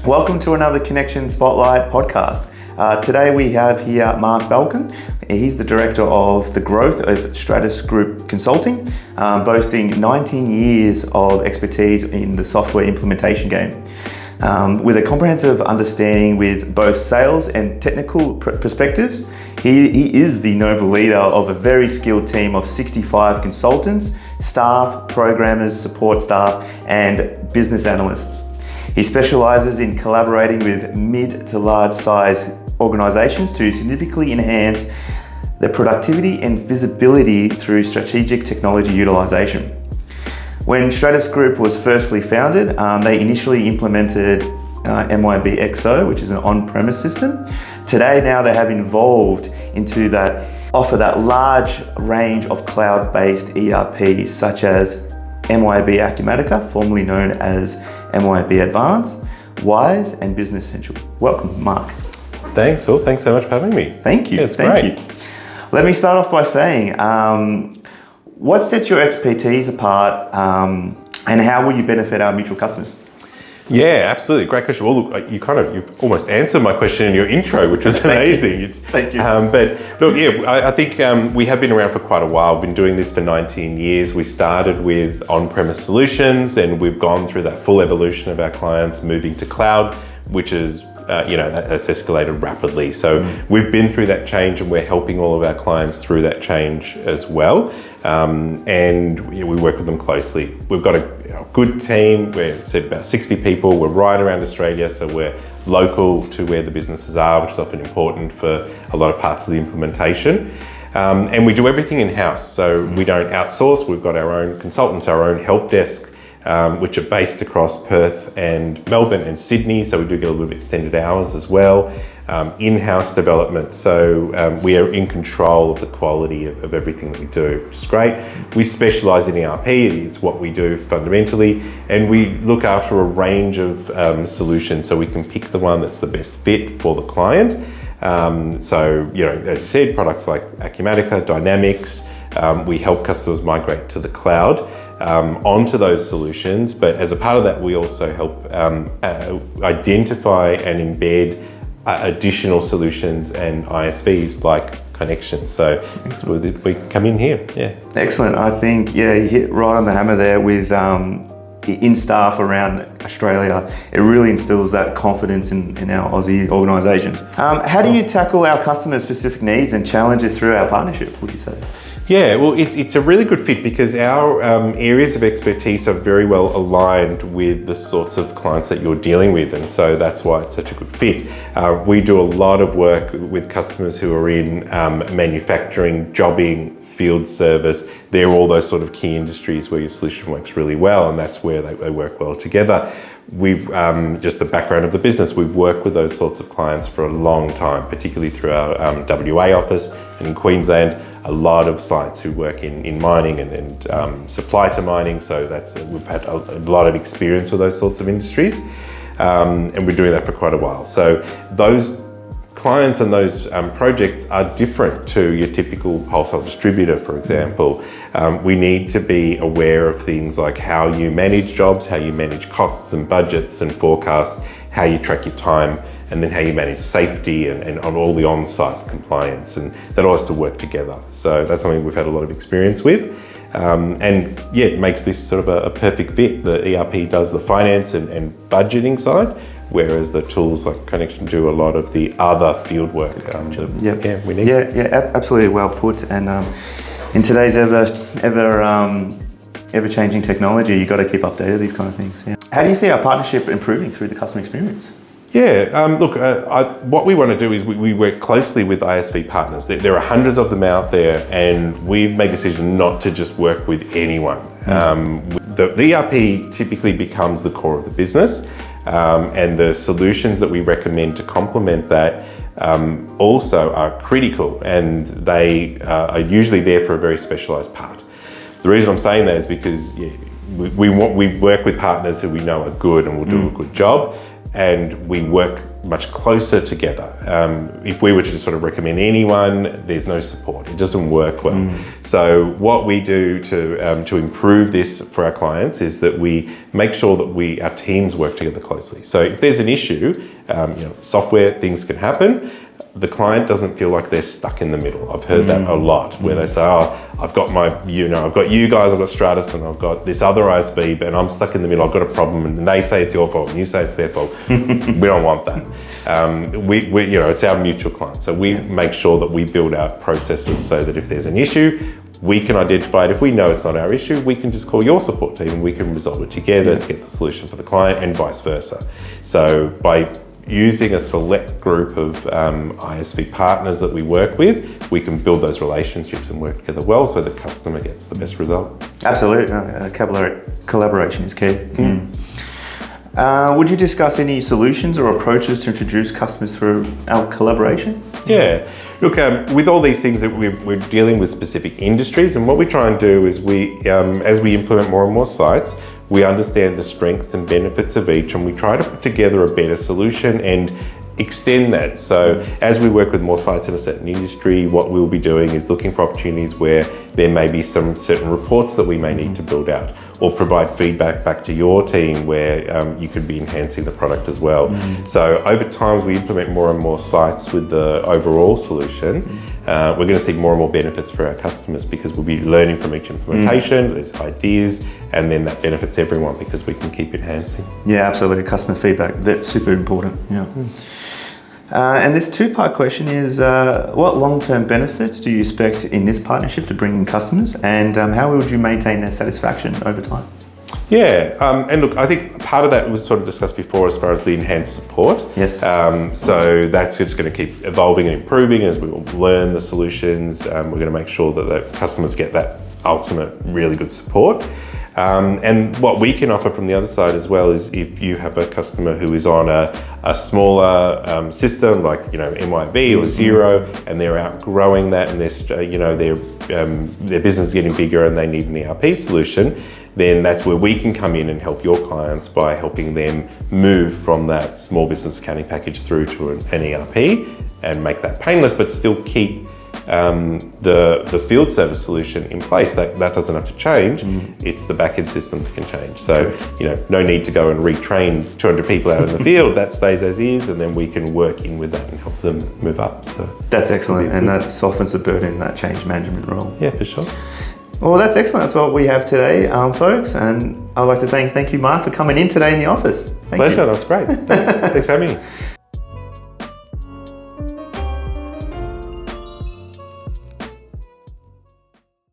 Welcome to another Kynection Spotlight podcast. Today we have here Mark Balkin. He's the Director of the Growth of Stratus Group Consulting, boasting 19 years of expertise in the software implementation game. With a comprehensive understanding with both sales and technical perspectives, he is the noble leader of a very skilled team of 65 consultants, staff, programmers, support staff, and business analysts. He specialises in collaborating with mid to large size organisations to significantly enhance their productivity and visibility through strategic technology utilisation. When Stratus Group was firstly founded, they initially implemented MYB XO, which is an on-premise system. Today now they have evolved into offer that large range of cloud-based ERPs such as MYB Acumatica, formerly known as MYB Advanced, Wise, and Business Central. Welcome, Mark. Thanks, Phil. Thanks so much for having me. Thank you. Yeah, it's great. Let me start off by saying, what sets your expertise apart, and how will you benefit our mutual customers? Yeah, absolutely. Great question. Well, look, you've almost answered my question in your intro, which was amazing. Thank you. But look, yeah, I think we have been around for quite a while. We've been doing this for 19 years. We started with on-premise solutions, and we've gone through that full evolution of our clients moving to cloud, which is that's escalated rapidly. So we've been through that change, and we're helping all of our clients through that change as well. And we work with them closely. We've got a good team. We're about 60 people. We're right around Australia, so we're local to where the businesses are, which is often important for a lot of parts of the implementation. And we do everything in-house, so we don't outsource. We've got our own consultants, our own help desk, which are based across Perth and Melbourne and Sydney, so we do get a little bit of extended hours as well. In-house development, so we are in control of the quality of everything that we do, which is great. We specialise in ERP, it's what we do fundamentally, and we look after a range of solutions, so we can pick the one that's the best fit for the client. So, as you said, products like Acumatica, Dynamics, we help customers migrate to the cloud onto those solutions, but as a part of that, we also help identify and embed additional solutions and ISVs like Kynection. So we come in here, yeah. Excellent. I think, you hit right on the hammer there with in staff around Australia. It really instills that confidence in our Aussie organisations. How do you tackle our customers' specific needs and challenges through our partnership, would you say? Yeah, well, it's a really good fit because our areas of expertise are very well aligned with the sorts of clients that you're dealing with, and so that's why it's such a good fit. We do a lot of work with customers who are in manufacturing, jobbing, field service. They're all those sort of key industries where your solution works really well, and that's where they work well together. We've just the background of the business, we've worked with those sorts of clients for a long time, particularly through our WA office, and in Queensland, a lot of sites who work in mining and supply to mining. So we've had a lot of experience with those sorts of industries, and we're doing that for quite a while. So those clients and those projects are different to your typical wholesale distributor, for example. We need to be aware of things like how you manage jobs, how you manage costs and budgets and forecasts, how you track your time, and then how you manage safety and on all the on-site compliance, and that all has to work together. So that's something we've had a lot of experience with. And yeah, it makes this sort of a perfect fit. The ERP does the finance and budgeting side, whereas the tools like Kynection do a lot of the other field work. We need. Yeah, absolutely well put. And in today's ever-changing technology, you've got to keep updated with these kind of things. Yeah. How do you see our partnership improving through the customer experience? Yeah, look, what we want to do is we work closely with ISV partners. There are hundreds of them out there, and we've made a decision not to just work with anyone. The ERP typically becomes the core of the business, and the solutions that we recommend to complement that also are critical, and they are usually there for a very specialised part. The reason I'm saying that is because we work with partners who we know are good and will do a good job. and we work much closer together. If we were to just sort of recommend anyone, there's no support. It doesn't work well. So what we do to improve this for our clients is that we make sure that our teams work together closely. So if there's an issue, software, things can happen. The client doesn't feel like they're stuck in the middle. I've heard that a lot, where they say, I've got I've got you guys, I've got Stratus, and I've got this other ISV, but I'm stuck in the middle, I've got a problem, and they say it's your fault, and you say it's their fault. We don't want that. It's our mutual client. So we make sure that we build out processes so that if there's an issue, we can identify it. If we know it's not our issue, we can just call your support team and we can resolve it together to get the solution for the client, and vice versa. So by using a select group of ISV partners that we work with, we can build those relationships and work together well so the customer gets the best result. Absolutely. Collaboration is key. Would you discuss any solutions or approaches to introduce customers through our collaboration? Yeah. Look, with all these things that we're dealing with specific industries, and what we try and do is as we implement more and more sites, we understand the strengths and benefits of each, and we try to put together a better solution and extend that. So as we work with more sites in a certain industry, what we'll be doing is looking for opportunities where there may be some certain reports that we may need to build out, or provide feedback back to your team where you could be enhancing the product as well. So over time, as we implement more and more sites with the overall solution, we're going to see more and more benefits for our customers, because we'll be learning from each implementation, there's ideas, and then that benefits everyone because we can keep enhancing. Yeah, absolutely. Customer feedback, that's super important. Yeah. And this two-part question is, what long-term benefits do you expect in this partnership to bring in customers, and how would you maintain their satisfaction over time? Yeah, and look, I think part of that was sort of discussed before as far as the enhanced support. Yes. So that's just going to keep evolving and improving as we will learn the solutions. We're going to make sure that the customers get that ultimate really good support. And what we can offer from the other side as well is if you have a customer who is on a smaller system like MYB or Xero, and they're outgrowing that, and their business is getting bigger and they need an ERP solution, then that's where we can come in and help your clients by helping them move from that small business accounting package through to an ERP and make that painless, but still keep the field service solution in place. That doesn't have to change. It's the back-end system that can change. So, no need to go and retrain 200 people out in the field. That stays as is, and then we can work in with that and help them move up. So that's excellent, and that softens the burden in that change management role. Yeah, for sure. Well, that's excellent. That's what we have today, folks. And I'd like to thank you, Mark, for coming in today in the office. Pleasure. That's great. Thanks for having me.